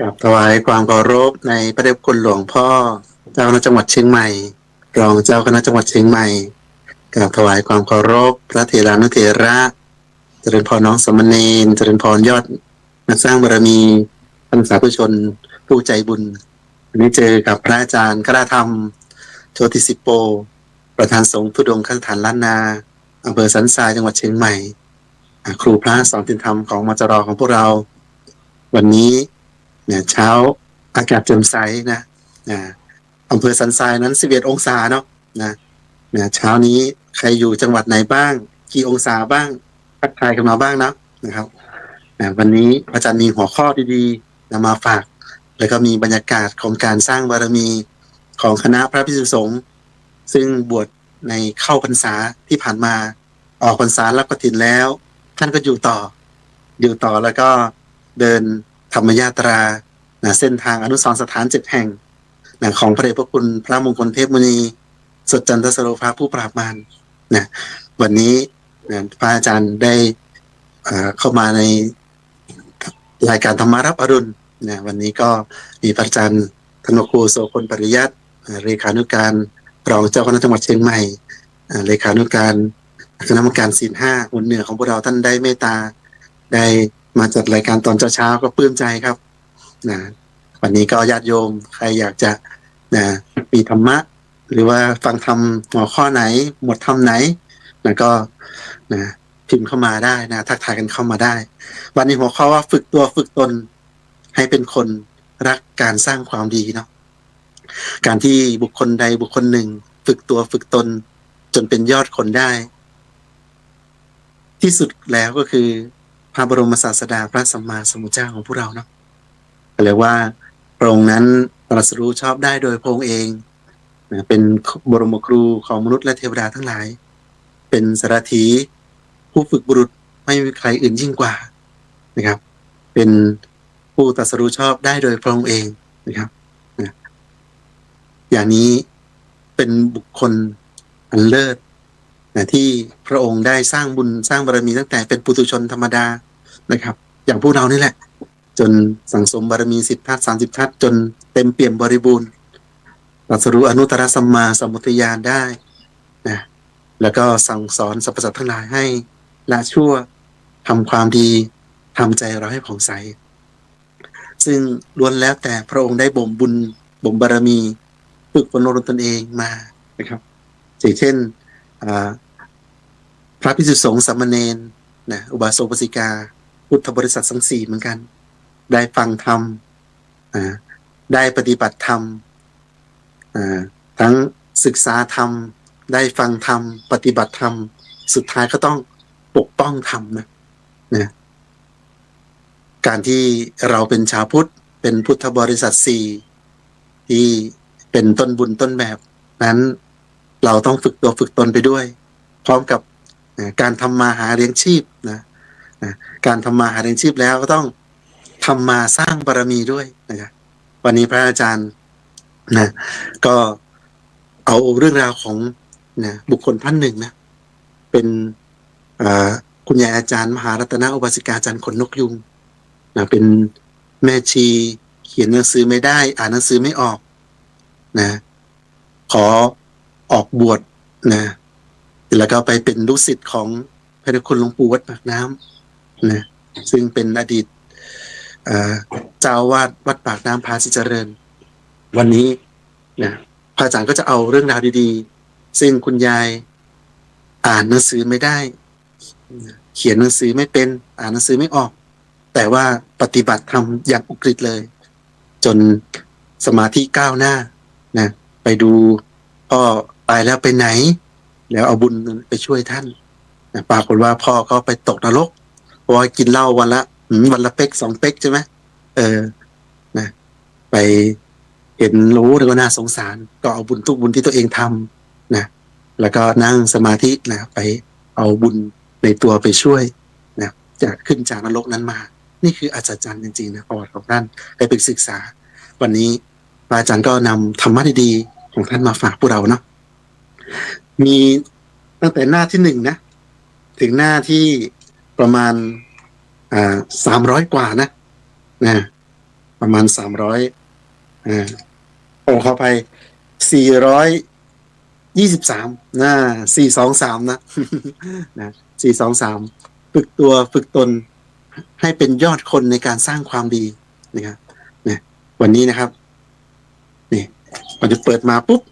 กับถวายความเคารพในพระเดชคุณหลวงพ่อเจ้าคณะจังหวัดเชียงใหม่รองเจ้าคณะจังหวัดเชียงใหม่กับถวายความเคารพพระเถรานุเถระเจริญพรน้องสมณเณรเจริญพรยอดนักสร้างบารมีท่านสาธุชนผู้ใจบุญวันนี้เจอกับพระอาจารย์กล้าธรรมโชติสิโปประธานสงฆ์ธุดงค์ขั้นฐานล้านนาอำเภอสันทรายจังหวัดเชียงใหม่ครูพระสอนศีลธรรมของมจรของพวกเราวันนี้เนี่ยเช้าอากาศแจ่มใสนะอำเภอสันทรายนั้น11องศาเนาะเนี่ยเช้านี้ใครอยู่จังหวัดไหนบ้างกี่องศาบ้างทักทายกันมาบ้างนะครับวันนี้อาจารย์มีหัวข้อดีๆนำมาฝากแล้วก็มีบรรยากาศของการสร้างบารมีของคณะพระภิกษุสงฆ์ซึ่งบวชในเข้าพรรษาที่ผ่านมาออกพรรษารับกฐินแล้วท่านก็อยู่ต่อแล้วก็เดินธรรมยาตราเส้นทางอนุสรณ์สถาน7แห่งของพระเดชพระคุณพระมงคลเทพมุนีสดจันทสโรภาผู้ปราบมารวันนี้พระอาจารย์ได้เข้ามาในรายการธรรมารับอรุณวันนี้ก็มีพระอาจารย์ธนครูโสพลปริยัติเลขานุการรองเจ้าคณะจังหวัดเชียงใหม่เลขานุการคณะกรรมการศีล5หุ่นเหนือของพวกเราท่านได้เมตตาได้มาจัดรายการตอนเช้าก็ปลื้มใจครับวันนี้ก็ญาติโยมใครอยากจะมีธรรมะหรือว่าฟังธรรมหัวข้อไหนหมวดธรรมไหนก็พิมพ์เข้ามาได้ทักทายกันเข้ามาได้วันนี้หัวข้อว่าฝึกตัวฝึกตนให้เป็นคนรักการสร้างความดีเนาะการที่บุคคลใดบุคคลหนึ่งฝึกตัวฝึกตนจนเป็นยอดคนได้ที่สุดแล้วก็คือพระบรมศาสดาพระสัมมาสัมพุทธเจ้าของพวกเราเนาะเรียกว่าพระองค์นั้นตรัสรู้ชอบได้โดยพระองค์เองเป็นบรมครูของมนุษย์และเทวดาทั้งหลายเป็นสารถีผู้ฝึกบุรุษไม่มีใครอื่นยิ่งกว่านะครับเป็นผู้ตรัสรู้ชอบได้โดยพระองค์เองนะครับอย่างนี้เป็นบุคคลอันเลิศที่พระองค์ได้สร้างบุญสร้างบารมีตั้งแต่เป็นปุถุชนธรรมดานะครับอย่างพวกเรานี่แหละจนสั่งสมบารมี10ทัศ30ทัศจนเต็มเปี่ยมบริบูรณ์ตรัสรู้อนุตตรสัมมาสัมพุทธญาณได้แล้วก็สั่งสอนสรรพสัตว์ทั้งหลายให้ละชั่วทำความดีทำใจเราให้ผ่องใสซึ่งล้วนแล้วแต่พระองค์ได้บ่มบุญบ่มบารมีฝึกฝนอบรมตนเองมานะครับอย่างเช่นพระภิกษุสงฆ์สามเณรอุบาสกอุบาสิกาพุทธบริษัททั้ง4เหมือนกันได้ฟังธรรมได้ปฏิบัติธรรมทั้งศึกษาธรรมได้ฟังธรรมปฏิบัติธรรมสุดท้ายก็ต้องปกป้องธรรมนะการที่เราเป็นชาวพุทธเป็นพุทธบริษัท4ที่เป็นต้นบุญต้นแบบนั้นเราต้องฝึกตัวฝึกตนไปด้วยพร้อมกับการทำมาหาเลี้ยงชีพการทำมาหาเลี้ยงชีพแล้วก็ต้องทำมาสร้างบารมีด้วยนะครับวันนี้พระอาจารย์ก็เอาเรื่องราวของบุคคลท่านหนึ่งเป็นคุณยายอาจารย์มหารัตนอุบาสิกาอาจารย์ขนนกยุงเป็นแม่ชีเขียนหนังสือไม่ได้อ่านหนังสือไม่ออกขอออกบวชแล้วก็ไปเป็นลูกศิษย์ของพระเดชคุณหลวงปู่วัดปากน้ำซึ่งเป็นอดีตเจ้าอาวาสวัดปากน้ำภาษีเจริญวันนี้พระอาจารย์ก็จะเอาเรื่องราวดีๆซึ่งคุณยายอ่านหนังสือไม่ได้เขียนหนังสือไม่เป็นอ่านหนังสือไม่ออกแต่ว่าปฏิบัติธรรมอย่างอุกฤษเลยจนสมาธิก้าวหน้าไปดูพ่อตายแล้วไปไหนแล้วเอาบุญไปช่วยท่านปรากฏว่าพ่อก็ไปตกนรกเพราะกินเหล้าวันละเป๊ก2เป๊กใช่ไหมไปเห็นรู้แล้วก็น่าสงสารก็เอาบุญทุกบุญที่ตัวเองทำแล้วก็นั่งสมาธิไปเอาบุญในตัวไปช่วยจะขึ้นจากนรกนั้นมานี่คืออัศจรรย์จริงๆประวัติของท่านได้ไปศึกษาวันนี้อาจารย์ก็นำธรรมะดีๆของท่านมาฝากพวกเราเนาะมีตั้งแต่หน้าที่1ถึงหน้าที่ประมาณ300 กว่านะ ประมาณเข้าไป423423นะ นะ423ฝึกตัวฝึกตนให้เป็นยอดคนในการสร้างความดีนะครับนะวันนี้นะครับนี่มันจะเปิดมาปุ๊บ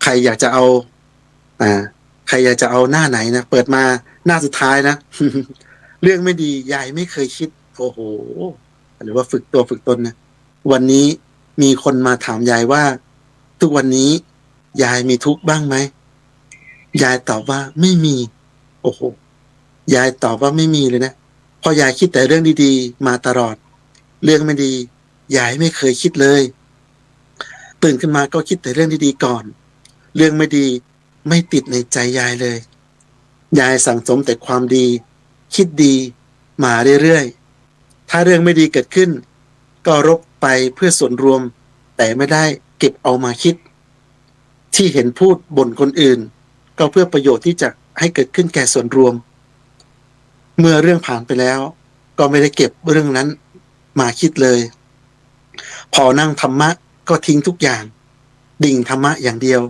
ใครอยากจะเอาใครอยากจะเอาหน้าไหนนะเปิดมาหน้าสุดท้ายนะ เรื่องไม่ดียายไม่เคยคิดโอ้โหหรือว่าฝึกตัวฝึกตนนะวันนี้มีคนมาถามยายว่าทุกวันนี้ยายมีทุกข์บ้างไหมยายตอบว่าไม่มีโอ้โหยายตอบว่าไม่มีเลยนะเพราะยายคิดแต่เรื่องดีๆมาตลอดเรื่องไม่ดียายไม่เคยคิดเลยตื่นขึ้นมาก็คิดแต่เรื่องดีๆก่อนเรื่องไม่ดีไม่ติดในใจยายเลยยายสั่งสมแต่ความดีคิดดีมาเรื่อยๆถ้าเรื่องไม่ดีเกิดขึ้นก็รบไปเพื่อส่วนรวมแต่ไม่ได้เก็บเอามาคิดที่เห็นพูดบ่นคนอื่นก็เพื่อประโยชน์ที่จะให้เกิดขึ้นแก่ส่วนรวมเมื่อเรื่องผ่านไปแล้วก็ไม่ได้เก็บเรื่องนั้นมาคิดเลยพอนั่งธรรมะก็ทิ้งทุกอย่างดิ่งธรรมะอย่างเดียว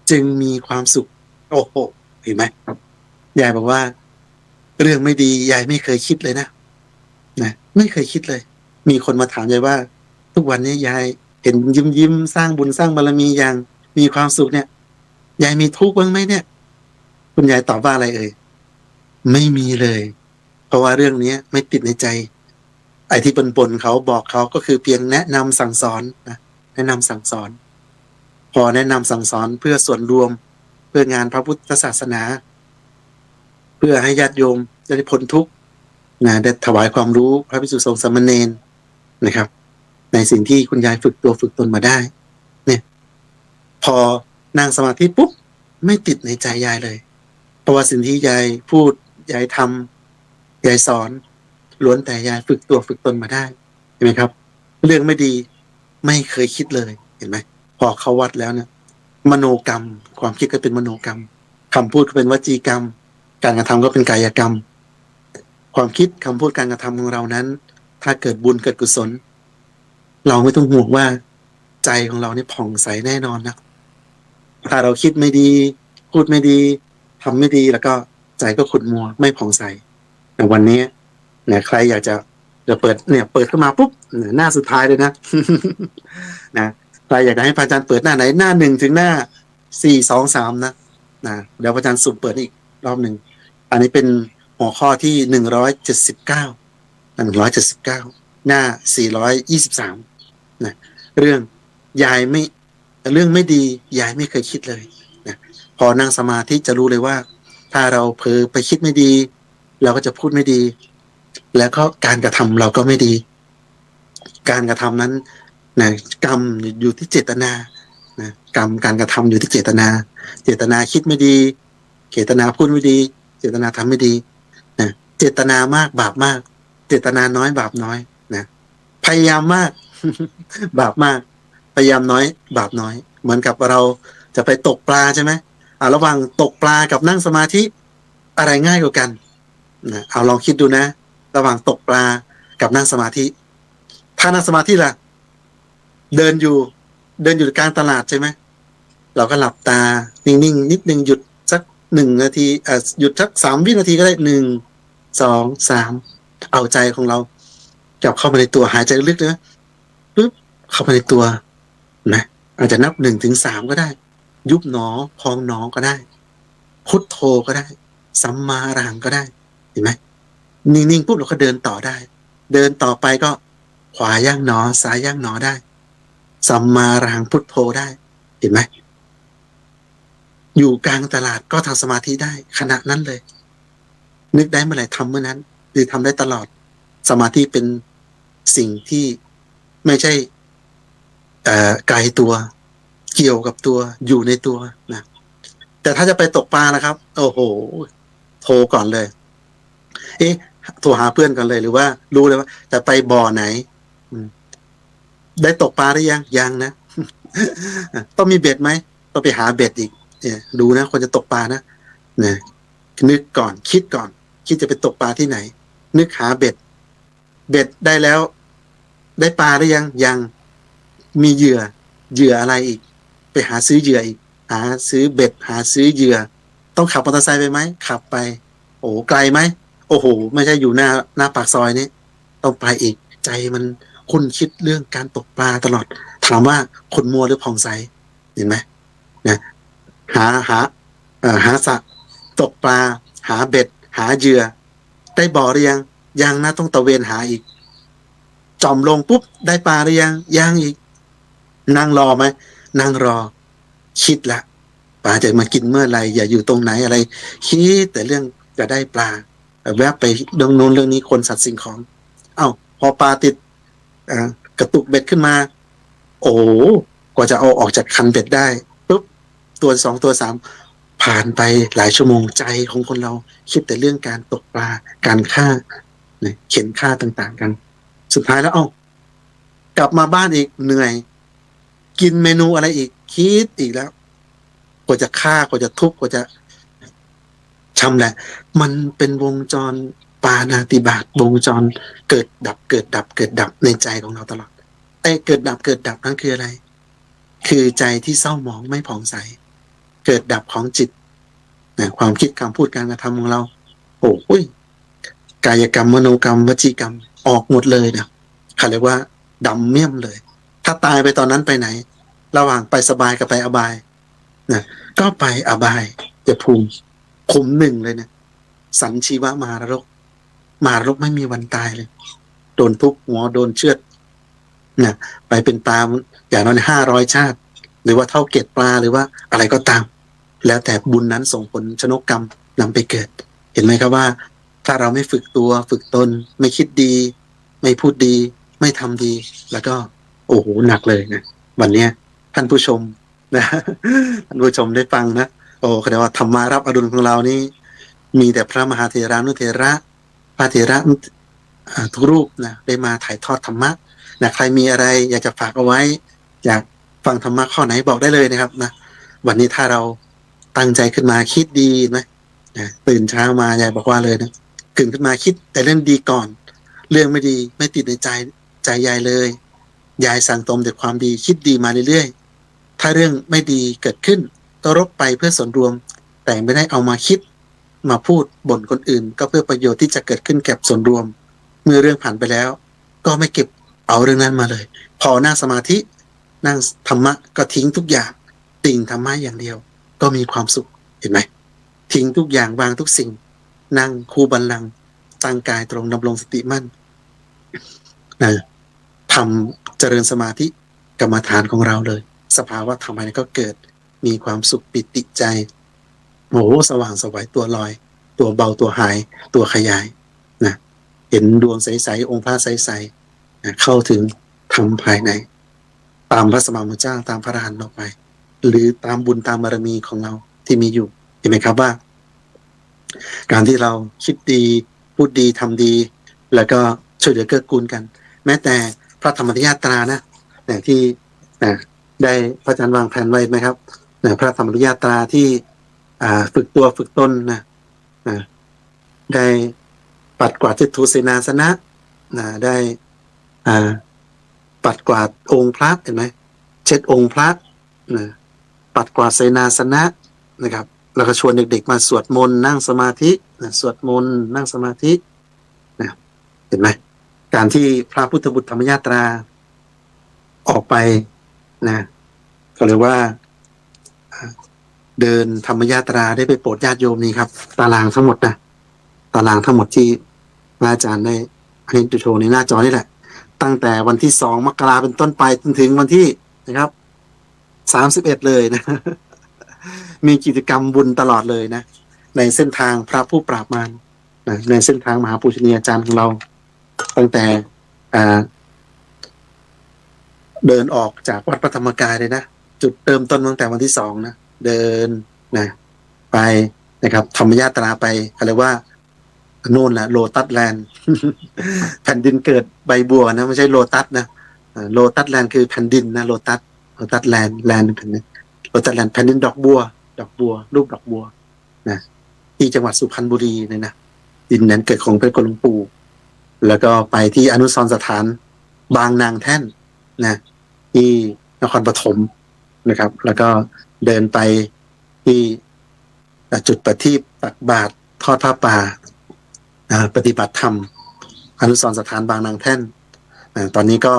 จึงมีความสุขโอ้โหเห็นไหมยายบอกว่าเรื่องไม่ดียายไม่เคยคิดเลยนะไม่เคยคิดเลยมีคนมาถามยายว่าทุกวันนี้ยายเห็นยิ้มสร้างบุญสร้างบารมีอย่างมีความสุขเนี่ยยายมีทุกข์บ้างไหมเนี่ยคุณยายตอบว่าอะไรเอ่ยไม่มีเลยเพราะว่าเรื่องนี้ไม่ติดในใจไอ้ที่ปนเขาบอกเขาก็คือเพียงแนะนำสั่งสอนนะแนะนำสั่งสอนพอแนะนำสั่งสอนเพื่อส่วนรวมเพื่องานพระพุทธศาสนาเพื่อให้ญาติโยมจะได้พ้นทุกข์ได้ถวายความรู้พระภิกษุสงฆ์สามเณรนะครับในสิ่งที่คุณยายฝึกตัวฝึกตนมาได้เนี่ยพอนั่งสมาธิปุ๊บไม่ติดในใจยายเลยเพราะว่าสิ่งที่ยายพูดยายทำยายสอนล้วนแต่ยายฝึกตัวฝึกตนมาได้เห็นไหมครับเรื่องไม่ดีไม่เคยคิดเลยเห็นไหมพอเข้าวัดแล้วเนี่ยมโนกรรมความคิดก็เป็นมโนกรรมคำพูดก็เป็นวจีกรรมการกระทำก็เป็นกายกรรมความคิดคำพูดการกระทำของเรานั้นถ้าเกิดบุญเกิดกุศลเราไม่ต้องห่วงว่าใจของเราเนี่ยผ่องใสแน่นอนนะถ้าเราคิดไม่ดีพูดไม่ดีทำไม่ดีแล้วก็ใจก็ขุ่นมัวไม่ผ่องใสในวันนี้เนี่ยใครอยากจะเปิดเนี่ยเปิดขึ้นมาปุ๊บหน้าสุดท้ายเลยนะ นะใครอยากจะให้พระอาจารย์เปิดหน้าไหนหน้า1ถึงหน้า423นะเดี๋ยวพระอาจารย์สุ่มเปิดอีกรอบหนึ่งอันนี้เป็นหัวข้อที่179หน้า423นะเรื่องยายไม่เรื่องไม่ดียายไม่เคยคิดเลยนะพอนั่งสมาธิจะรู้เลยว่าถ้าเราเผลอไปคิดไม่ดีเราก็จะพูดไม่ดีแล้วก็การกระทำเราก็ไม่ดีการกระทำนั้นนะกรรมอยู่ที่เจตนานะกรรมการกระทำอยู่ที่เจตนาเจตนาคิดไม่ดีเจตนาพูดไม่ดีเจตนาทำไม่ดีนะเจตนามากบาปมากเจตนาน้อยบาปน้อยนะพยายามมาก บาปมากพยายามน้อยบาปน้อยเหมือนกับเราจะไปตกปลาใช่ไหมระหว่างตกปลากับนั่งสมาธิอะไรง่ายกว่ากันนะเอาลองคิดดูนะระหว่างตกปลากับนั่งสมาธิถ้านั่งสมาธิล่ะเดินอยู่กลางตลาดใช่ไหมเราก็หลับตานิ่งๆนิดนึงหยุดสัก1 นาทีหยุดสัก3 วินาทีก็ได้1 2 3เอาใจของเราจับเข้ามาในตัวหายใจลึกนะปึ๊บเข้ามาในตัวนะอาจจะนับ1 ถึง 3ก็ได้ยุบหนอพองหนอก็ได้พุทโธก็ได้สัมมาอรหังก็ได้เห็นไหมนิ่งๆปุ๊บเราก็เดินต่อได้เดินต่อไปก็ขวาย่างหนอซ้ายย่างหนอได้สัมมาอรหังพุทโธได้เห็นไหมอยู่กลางตลาดก็ทำสมาธิได้ขณะนั้นเลยนึกได้เมื่อไหร่ทำเมื่อนั้นหรือทำได้ตลอดสมาธิเป็นสิ่งที่ไม่ใช่ไกลตัวเกี่ยวกับตัวอยู่ในตัวนะแต่ถ้าจะไปตกปลานะครับโอ้โหโทรก่อนเลยโทรหาเพื่อนกันเลยหรือว่ารู้เลยว่าจะไปบ่อไหนได้ตกปลาหรือยังนะ ต้องมีเบ็ดไหมต้องไปหาเบ็ดอีกดูนะคนจะตกปลานะนึกก่อนคิดก่อนคิดจะไปตกปลาที่ไหนนึกหาเบ็ดได้แล้ว ได้ปลาหรือยังมีเหยื่ออะไรอีกไปหาซื้อเหยื่ออีกหาซื้อเบ็ดหาซื้อเหยื่อต้องขับมอเตอร์ไซค์ไปไหมขับไปโอ้ไกลไหมโอ้โหไม่ใช่อยู่หน้าปากซอยนี้ต้องไปอีกใจมันคุณคิดเรื่องการตกปลาตลอดถามว่าคนมัวหรือผ่องใสเห็นไหมนะหาสระตกปลาหาเบ็ดหาเหยื่อได้บ่อหรือยังนะต้องตะเวนหาอีกจอมลงปุ๊บได้ปลาหรือยังอีกนั่งรอไหมนั่งรอคิดละปลาจะมากินเมื่อไหร่อย่าอยู่ตรงไหนอะไรคิดแต่เรื่องจะได้ปลาแวบไปเรื่องโน้นเรื่องนี้คนสัตว์สิ่งของเอ้าพอปลาติดกระตุกเบ็ดขึ้นมาโอ้กว่าจะเอาออกจากคันเบ็ดได้ปุ๊บตัวสองตัวสามผ่านไปหลายชั่วโมงใจของคนเราคิดแต่เรื่องการตกปลาการฆ่าเข็นฆ่าต่างๆกันสุดท้ายแล้วกลับมาบ้านอีกเหนื่อยกินเมนูอะไรอีกคิดอีกแล้วกว่าจะฆ่ากว่าจะทุบกว่าจะชำแหละมันเป็นวงจรปาณาติบาตวงจรเกิดดับเกิดดับเกิดดับในใจของเราตลอดเกิดดับนั่นคืออะไรคือใจที่เศร้าหมองไม่ผ่องใสเกิดดับของจิตความคิดคำพูดการกระทำของเราโอ้ยกายกรรมมโนกรรมวจีกรรมออกหมดเลยนะเขาเรียกว่าดำเมี่ยมเลยถ้าตายไปตอนนั้นไปไหนระหว่างไปสบายกับไปอบายนะก็ไปอบายจะภูมิขุมหนึ่งเลยเนี่ยสันชีวะมหารกไม่มีวันตายเลยโดนทุบหัวโดนเชือดนะไปเป็นปลาอย่างน้อย500 ชาติหรือว่าเท่าเกล็ดปลาหรือว่าอะไรก็ตามแล้วแต่บุญนั้นส่งผลชนกกรรมนำไปเกิดเห็นไหมครับว่าถ้าเราไม่ฝึกตัวฝึกตนไม่คิดดีไม่พูดดีไม่ทำดีแล้วก็โอ้โหหนักเลยนะวันนี้ท่านผู้ชมนะท่านผู้ชมได้ฟังนะโอ้แสดงว่าธรรมารับอรุณของเรานี่มีแต่พระมหาเถรานุเถระพระเถระทุกรูปนะได้มาถ่ายทอดธรรมะนะใครมีอะไรอยากจะฝากเอาไว้อยากฟังธรรมะข้อไหนบอกได้เลยนะครับนะวันนี้ถ้าเราตั้งใจขึ้นมาคิดดีนะตื่นเช้ามายายบอกว่าเลยนะตื่นขึ้นมาคิดแต่เรื่องดีก่อนเรื่องไม่ดีไม่ติดในใจยายเลยยายสั่งตมแต่ความดีคิดดีมาเรื่อยๆถ้าเรื่องไม่ดีเกิดขึ้นก็รบไปเพื่อส่วนรวมแต่ไม่ได้เอามาคิดมาพูดบ่นคนอื่นก็เพื่อประโยชน์ที่จะเกิดขึ้นแก่ส่วนรวมเมื่อเรื่องผ่านไปแล้วก็ไม่เก็บเอาเรื่องนั้นมาเลยพอนั่งสมาธินั่งธรรมะก็ทิ้งทุกอย่างติ่งธรรมะอย่างเดียวก็มีความสุขเห็นไหมทิ้งทุกอย่างวางทุกสิ่งนั่งคูบัลลังก์ตั้งกายตรงดำรงสติมั่นทำเจริญสมาธิกรรมฐานของเราเลยสภาวะธรรมนั้นก็เกิดมีความสุขปิติใจโอ้สว่างสวัยตัวลอยตัวเบาตัวหายตัวขยายนะเห็นดวงใสๆองค์พระใสๆนะเข้าถึงธรรมภายในตามพระสมมามุเจ้าตามพระอรหันต์ออกไปหรือตามบุญตามบารมีของเราที่มีอยู่เห็นไหมครับว่าการที่เราคิดดีพูดดีทำดีแล้วก็ช่วยเหลือเกื้อกูลกันแม้แต่พระธรรมยาตรานะอย่างที่ได้พระอาจารย์วางแผนไว้ไหมครับพระธรรมยาตราที่ฝึกตัวฝึกตนได้ปัดกวาดทิฏฐุเสนาสนะได้ปัดกวาดองค์พระเห็นไหมเช็ดองค์พระปัดกวาดเสนาสนะนะครับแล้วก็ชวนเด็กๆมาสวดมนต์นั่งสมาธิสวดมนต์นั่งสมาธิเห็นไหมการที่พระพุทธบุตรธรรมยาตราออกไปนะก็เรียกว่าเดินธรรมยาตราได้ไปโปรดญาติโยมนี่ครับตารางทั้งหมดนะตารางทั้งหมดที่พระอาจารย์ได้ให้ดูโชว์ในหน้าจอนี่แหละตั้งแต่วันที่2 มกราเป็นต้นไปจนถึงวันที่นะครับ31เลยนะ มีกิจกรรมบุญตลอดเลยนะในเส้นทางพระผู้ปราบมารนะในเส้นทางมหาปูชนียาจารย์ของเราตั้งแต่เดินออกจากวัดพระธรรมกายเลยนะจุดเริ่มต้นตั้งแต่วันที่2นะเดินนะไปนะครับธรรมยาตราไปอะไรว่าโน่นแหละโลตัสแลนด์ แผ่นดินเกิดใบบัวนะไม่ใช่โลตัสนะโลตัสแลนด์คือแผ่นดินนะโลตัสแลนด์แผ่นดินโลตัสแลนด์แผ่นดินดอกบัวรูปดอกบัวนะที่จังหวัดสุพรรณบุรีเลยนะดินนั้นเกิดของพระโกหลวงปู่แล้วก็ไปที่อนุสรณ์สถาน บางนางแท่นนะที่นครปฐมนะครับแล้วก็เดินไปที่จุดประทีปตักบาตรทอดผ้าป่าปฏิบัติธรรมอนุสรณ์สถานบางนางแท่นตอนนี้ก็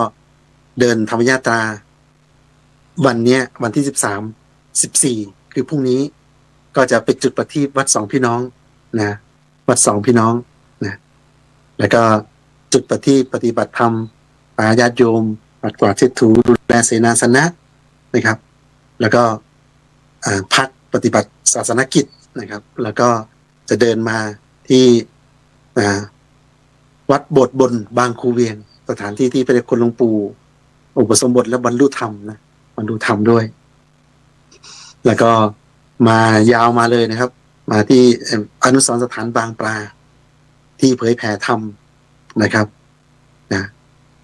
เดินธรรมยาตราวันนี้วันที่13-14คือพรุ่งนี้ก็จะไปจุดประทีปวัดสองพี่น้องนะวัดสองพี่น้องนะแล้วก็จุดประทีปปฏิบัติธรรมญาติโยมปัดกวาดเช็ดถูดูแลเสนาสนะนะครับแล้วก็พักปฏิบัติศาสนกิจนะครับแล้วก็จะเดินมาที่วัดโบสถ์บนบางคูเวียงสถานที่ที่พระเดชคุณหลวงปู่อุปสมบทและบรรลุธรรมนะบรรลุธรรมด้วยแล้วก็มายาวมาเลยนะครับมาที่อนุสรณ์สถานบางปลาที่เผยแผ่ธรรมนะครับนะ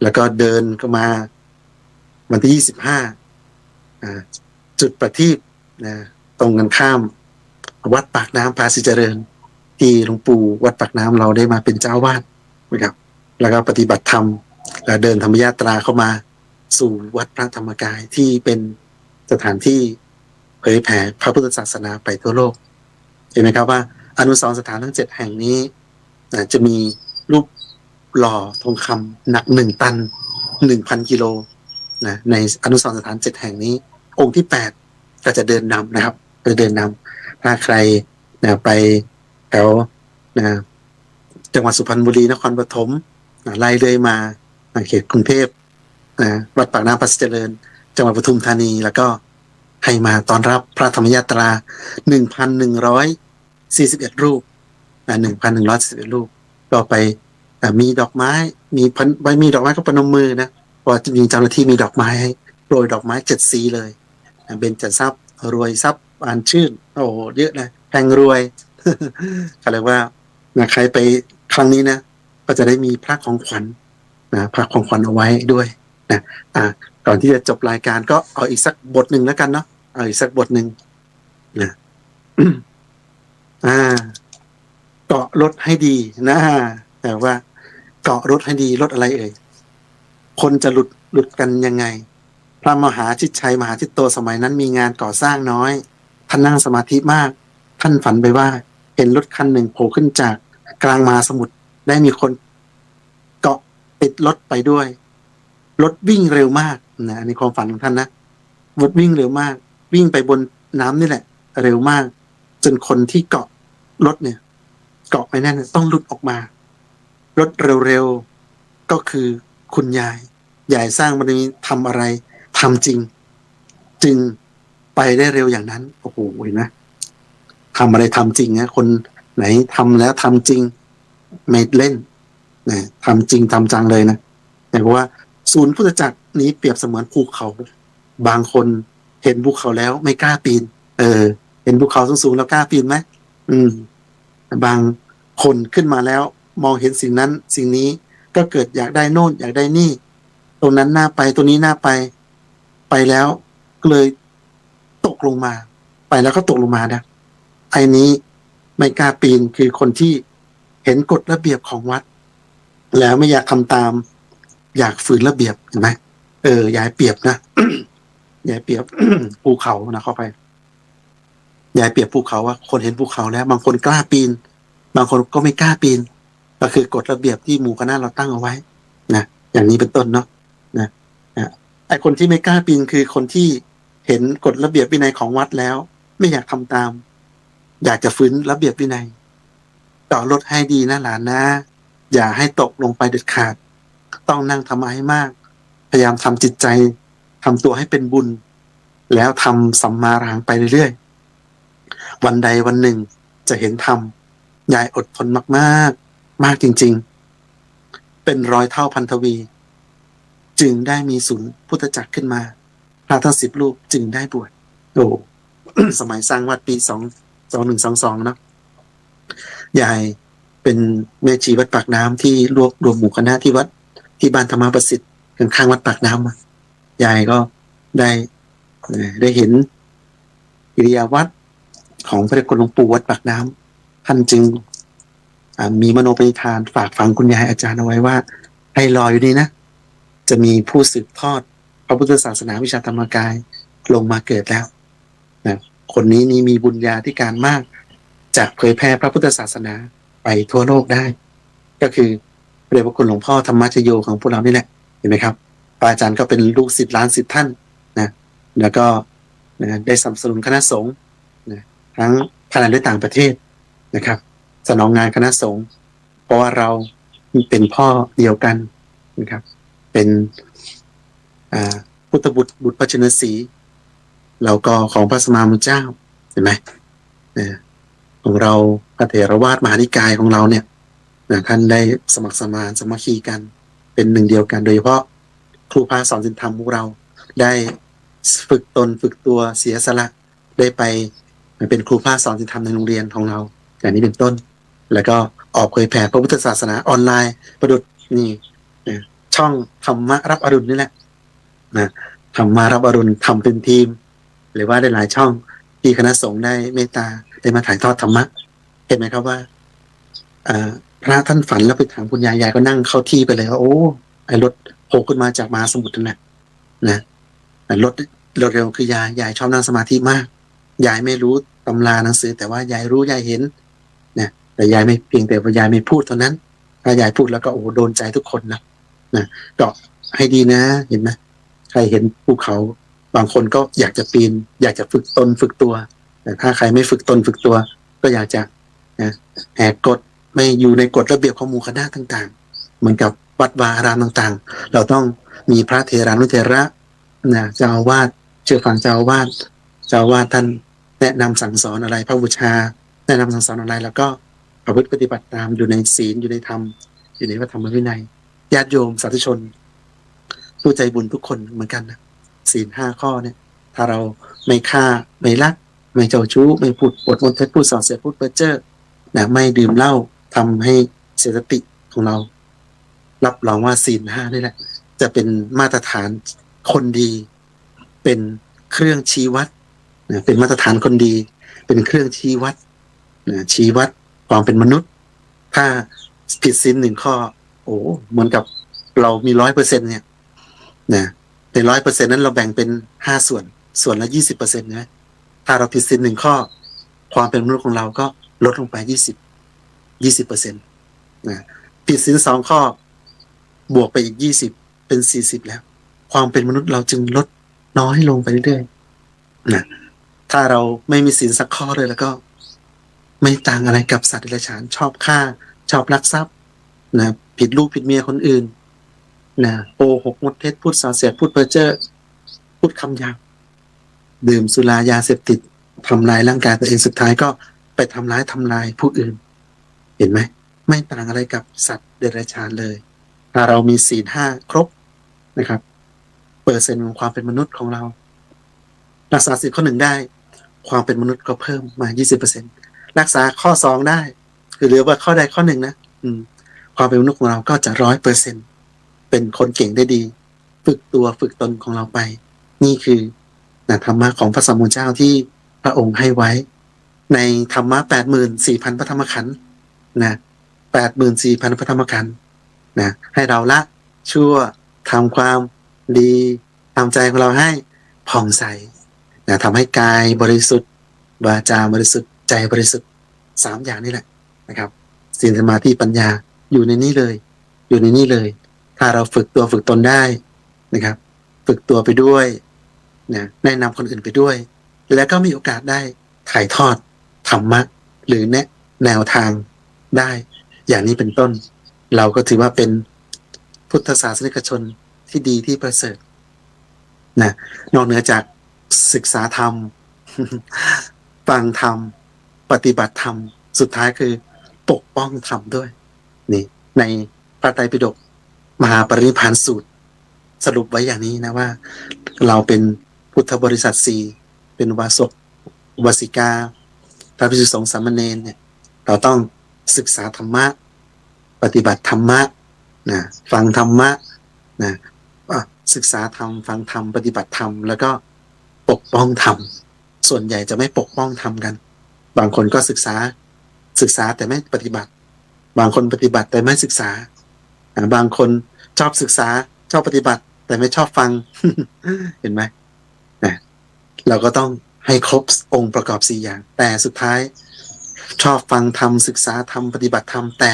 แล้วก็เดินก็มาวันที่25จุดประทีปนะตรงกันข้ามวัดปากน้ำภาษีเจริญที่หลวงปู่วัดปากน้ำเราได้มาเป็นเจ้าวาดนะครับแล้วก็ปฏิบัติธรรมแล้วเดินธรรมยาตราเข้ามาสู่วัดพระธรรมกายที่เป็นสถานที่เผยแผ่พระพุทธศาสนาไปทั่วโลกเห็นไหมครับว่าอนุสรณ์สถานทั้ง7แห่งนี้จะมีรูปหล่อทองคำหนัก1 ตัน 1,000 กิโลนะในอนุสรณ์สถาน7แห่งนี้องค์ที่8ก็จะเดินนำนะครับจะเดินนำถ้าใครนะไปแถวนะจังหวัดสุพรรณบุรีนครปฐมไล่เลยมาเขตกรุงเทพวัดปากน้ำภาษีเจริญจังหวัดปทุมธานีแล้วก็ให้มาต้อนรับพระธรรมยาตรา 1,141 รูป1,141 รูปก็ไปมีดอกไม้มีดอกไม้ก็ประนมมือนะเพราะจะมีเจ้าหน้าที่มีดอกไม้ให้โปรยดอกไม้7 สีเลยเบญจทรัพย์รวยทรัพย์บานชื่นโอ้เยอะนะแพงรวย เขาเรียกว่าใครไปครั้งนี้นะก็จะได้มีพระของขวัญนะพระของขวัญเอาไว้ด้วยนะก่อนที่จะจบรายการก็เอาอีกสักบทหนึ่งแล้วกันเนาะเอาอีกสักบทหนึ่งนะ เกาะรถให้ดีนะแต่ว่าเกาะรถให้ดีรถอะไรเอ่ยคนจะหลุดกันยังไงพระมหาชิดชัยมหาทิตโตสมัยนั้นมีงานก่อสร้างน้อยท่านนั่งสมาธิมากท่านฝันไปว่าเห็นรถคันหนึ่งโผล่ขึ้นจากกลางมหาสมุทรได้มีคนเกาะติดรถไปด้วยรถวิ่งเร็วมากนะในความฝันของท่านนะรถวิ่งเร็วมากวิ่งไปบนน้ำนี่แหละเร็วมากจนคนที่เกาะรถเนี่ยเกาะไปแน่นต้องหลุดออกมารถเร็วๆก็คือคุณยายสร้างบารมีทำอะไรทำจริงจึงไปได้เร็วอย่างนั้นโอ้โหเห็นไหมทำอะไรทำจริงนะคนไหนทำแล้วทำจริงไม่เล่นนะทำจริงทำจังเลยนะแต่ว่าศูนย์พุทธจักรนี้เปรียบเสมือนภูเขาบางคนเห็นภูเขาแล้วไม่กล้าปีนเห็นภูเขาสูงๆแล้วกล้าปีนไหมบางคนขึ้นมาแล้วมองเห็นสิ่งนั้นสิ่งนี้ก็เกิดอยากได้โน่นอยากได้นี่ตรงนั้นน่าไปตัวนี้น่าไปแล้วก็เลยตกลงมาไปแล้วก็ตกลงมานะไอ้นี้ไม่กล้าปีนคือคนที่เห็นกฎระเบียบของวัดแล้วไม่อยากทำตามอยากฝืนระเบียบเห็นไหมอย่าให้เปรียบนะ อย่าให้เปรียบ ภูเขานะเข้าไปอย่าให้เปรียบภูเขาว่าคนเห็นภูเขาแล้วบางคนกล้าปีนบางคนก็ไม่กล้าปีนก็คือกฎระเบียบที่หมู่คณะเราตั้งเอาไว้นะอย่างนี้เป็นต้นเนาะนะไอ้คนที่ไม่กล้าปีนคือคนที่เห็นกฎระเบียบวินัยของวัดแล้วไม่อยากทำตามอยากจะฝืนระเบียบวินัยต่อรถให้ดีนะหลานนะอย่าให้ตกลงไปเด็ดขาดต้องนั่งทำให้มากพยายามทำจิตใจทำตัวให้เป็นบุญแล้วทำสัมมาอรหังไปเรื่อยๆวันใดวันหนึ่งจะเห็นธรรมยายอดทนมากๆมากจริงๆเป็น100 เท่าพันทวีจึงได้มีศูนย์พุทธจักรขึ้นมาพระทั้ง10 รูปจึงได้บวชโอ้ สมัยสร้างวัดปี2122นะยายเป็นแม่ชีวัดปากน้ำที่รวบรวมหมู่คณะที่วัดที่บ้านธรรมประสิทธิ์ข้างวัดปากน้ำยายก็ได้เห็นกิริยาวัดของพระเดชคุณหลวงปู่วัดปากน้ำท่านจึงมีมโนปณิธานฝากฝังคุณยายอาจารย์เอาไว้ว่าให้รออยู่นี่นะจ จะมีผู้สืบทอดพระพุทธศาสนาวิชาธรรมกายลงมาเกิดแล้วนะคนนี้นี่มีบุญญาธิการมากจะเผยแพร่พระพุทธศาสนาไปทั่วโลกได้ ก็คือพระเดชพระคุณหลวงพ่อธรรมชโยของพวกเรานี่แหละเห็นไหมครับพระอาจารย์ก็เป็นลูกศิษย์ล้านศิษย์ท่านนะแล้วก็นะได้สนับสนุนคณะสงฆ์นะทั้งภายในและต่างประเทศนะครับสนองงานคณะสงฆ์เพราะว่าเราเป็นพ่อเดียวกันนะครับเป็นพุทธบุตรปัจจนสีเราก็ของพระสมมามุเจ้าเห็นไหมของเราพระเถรวาทมหานิกายของเราเนี่ยท่านได้สมัครสมานสามัคคีกันเป็นหนึ่งเดียวกันโดยเฉพาะครูพาสอนศีลธรรมพวกเราได้ฝึกตนฝึกตัวเสียสละได้ไปเป็นครูพาสอนศีลธรรมในโรงเรียนของเราอย่างนี้เป็นต้นแล้วก็ออกเผยแผ่พระพุทธศาสนาออนไลน์ประดุจนี่ช่องธรรมะรับอรุณนี่แหละนะธรรมะรับอรุณทำเป็นทีมหรือว่าได้หลายช่องที่คณะสงฆ์ได้เมตตาได้มาถ่ายทอดธรรมะเห็นไหมครับว่าพระท่านฝันแล้วไปถามคุณยายก็นั่งเข้าที่ไปเลยว่าโอ้ไอ้รถโผล่ขึ้นมาจากมหาสมุทรนั่นแหละนะรถเร็วคือยายชอบนั่งสมาธิมากยายไม่รู้ตำราหนังสือแต่ว่ายายรู้ยายเห็นนะแต่ยายไม่เพียงแต่ว่ายายไม่พูดเท่านั้นถ้ายายพูดแล้วก็โอ้โดนใจทุกคนนะก็ให้ดีนะเห็นไหมใครเห็นภูเขาบางคนก็อยากจะปีนอยากจะฝึกตนฝึกตัวแต่ถ้าใครไม่ฝึกตนฝึกตัวก็อยากจะแหกกฎไม่อยู่ในกฎระเบียบของหมู่คณะต่างๆเหมือนกับวัดวาอารามต่างๆเราต้องมีพระเถรานุเถระเจ้าอาวาสเชื่อฟังเจ้าอาวาสท่านแนะนำสั่งสอนอะไรพระบูชาแนะนำสั่งสอนอะไรแล้วก็ประพฤติปฏิบัติตามอยู่ในศีลอยู่ในธรรมอยู่ในพระธรรมวินัยญาติโยมสาธุชนผู้ใจบุญทุกคนเหมือนกันนะศีล5 ข้อเนี่ยถ้าเราไม่ฆ่าไม่ลักไม่เจ้าชู้ไม่พูดปดมนเท็จพูดส่อเสียดพูดเพ้อเจ้อไม่ดื่มเหล้าทำให้เสียสติของเรารับรองว่าศีล5นี่แหละจะเป็นมาตรฐานคนดีเป็นเครื่องชี้วัดเป็นมาตรฐานคนดีเป็นเครื่องชี้วัดชี้วัดความเป็นมนุษย์ถ้าผิดศีล1 ข้อโอ้เหมือนกับเรามี 100% เนี่ยใน 100% นั้นเราแบ่งเป็น5 ส่วนละ 20% นะถ้าเราผิดศีล1 ข้อความเป็นมนุษย์ของเราก็ลดลงไป20% ผิดศีล2 ข้อบวกไปอีก20เป็น40แล้วความเป็นมนุษย์เราจึงลดน้อยลงไปเรื่อยๆถ้าเราไม่มีศีลสักข้อเลยแล้วก็ไม่ต่างอะไรกับสัตว์เดรัจฉานชอบฆ่าชอบลักทรัพย์ผิดลูกผิดเมียคนอื่นโกหกมดเท็จพูดส่อเสียดพูดเพ้อเจ้อพูดคำหยาบดื่มสุรายาเสพติดทำลายร่างกายตัวเองสุดท้ายก็ไปทำลายผู้อื่นเห็นไหมไม่ต่างอะไรกับสัตว์เดรัจฉานเลยถ้าเรามีศีล5 ครบนะครับเปอร์เซ็นต์ของความเป็นมนุษย์ของเรารักษาศีลข้อ 1ได้ความเป็นมนุษย์ก็เพิ่มมา 20% รักษาข้อ 2ได้คือเหลือว่าข้อใดข้อ 1นะความเป็นมนุษย์ของเราก็จะ 100% เป็นคนเก่งได้ดีฝึกตัวฝึกตนของเราไปนี่คือธรรมะของพระสัมมาสัมพุทธเจ้าที่พระองค์ให้ไว้ในธรรมะ 84,000 พระธรรมขันธ์84,000 พระธรรมขันธ์ให้เราละชั่วทำความดีทำใจของเราให้ผ่องใสทำให้กายบริสุทธิ์วาจาบริสุทธิ์ใจบริสุทธิ์3 อย่างนี่แหละนะครับศีลสมาธิปัญญาอยู่ในนี้เลยถ้าเราฝึกตัวฝึกตนได้นะครับฝึกตัวไปด้วยแนะนำคนอื่นไปด้วยแล้วก็มีโอกาสได้ถ่ายทอดธรรมะหรือแนวทางได้อย่างนี้เป็นต้นเราก็ถือว่าเป็นพุทธศาสนิกชนที่ดีที่ประเสริฐนอกเหนือจากศึกษาธรรม ฟังธรรมปฏิบัติธรรมสุดท้ายคือปกป้องธรรมด้วยนี่ในพระไตรปิฎกมหาปรินิพพานสูตรสรุปไว้อย่างนี้นะว่าเราเป็นพุทธบริษัท4เป็นอุบาสกอุบาสิกาพระภิกษุสงฆ์สามเณรเนี่ยเราต้องศึกษาธรรมะปฏิบัติธรรมะฟังธรรมะศึกษาธรรมฟังธรรมปฏิบัติธรรมแล้วก็ปกป้องธรรมส่วนใหญ่จะไม่ปกป้องธรรมกันบางคนก็ศึกษาแต่ไม่ปฏิบัติบางคนปฏิบัติแต่ไม่ศึกษาบางคนชอบศึกษา ชอบปฏิบัติแต่ไม่ชอบฟัง เห็นไหมนะเราก็ต้องให้ครบองค์ประกอบ4อย่างแต่สุดท้ายชอบฟังธรรมศึกษาธรรมปฏิบัติธรรมแต่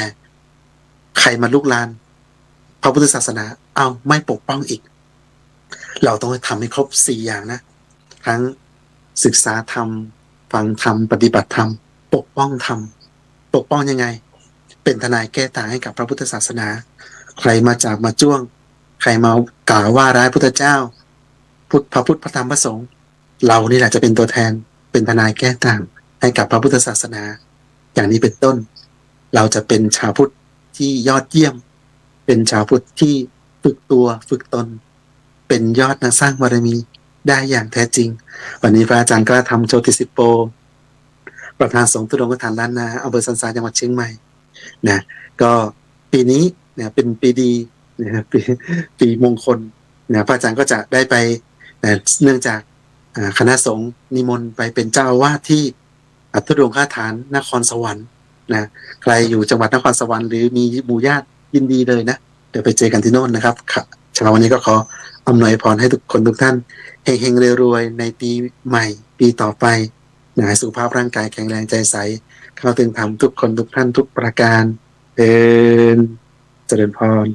ใครมาลุกลานพระพุทธศาสนาเอาไม่ปกป้องอีกเราต้องทำให้ครบ4อย่างนะทั้งศึกษาธรรมฟังธรรมปฏิบัติธรรมปกป้องธรรมปกป้องยังไงเป็นทนายแก้ต่างให้กับพระพุทธศาสนาใครมาจับมาจ้วงใครมากล่าวว่าร้ายพุทธเจ้าพระพุทธพระธรรมพระสงฆ์เรานี่แหละจะเป็นตัวแทนเป็นทนายแก้ต่างให้กับพระพุทธศาสนาอย่างนี้เป็นต้นเราจะเป็นชาวพุทธที่ยอดเยี่ยมเป็นชาวพุทธที่ฝึกตัวฝึกตนเป็นยอดนักสร้างบารมีได้อย่างแท้จริงวันนี้พระอาจารย์กล้าธรรมโชติสิปโปประธานสงฆ์ทุดงคฐานล้านนาอำเภอสันทรายจังหวัดเชียงใหม่นะก็ปีนี้เนี่ยเป็นปีดีนะครับปีมงคลนะพระอาจารย์ก็จะได้ไปเนื่องจากคณะสงฆ์นิมนต์ไปเป็นเจ้าอาวาสที่ทุดงคฐานนครสวรรค์นะใครอยู่จังหวัดนครสวรรค์หรือมีหมู่ญาติยินดีเลยนะเดี๋ยวไปเจอกันที่โน่นนะครับเช้าวันนี้ก็ขออำนวยพรให้ทุกคนทุกท่านเฮงๆรวยๆในปีใหม่ปีต่อไปนะสุขภาพร่างกายแข็งแรงใจใสเข้าถึงธรรมทุกคนทุกท่านทุกประการเจริญพร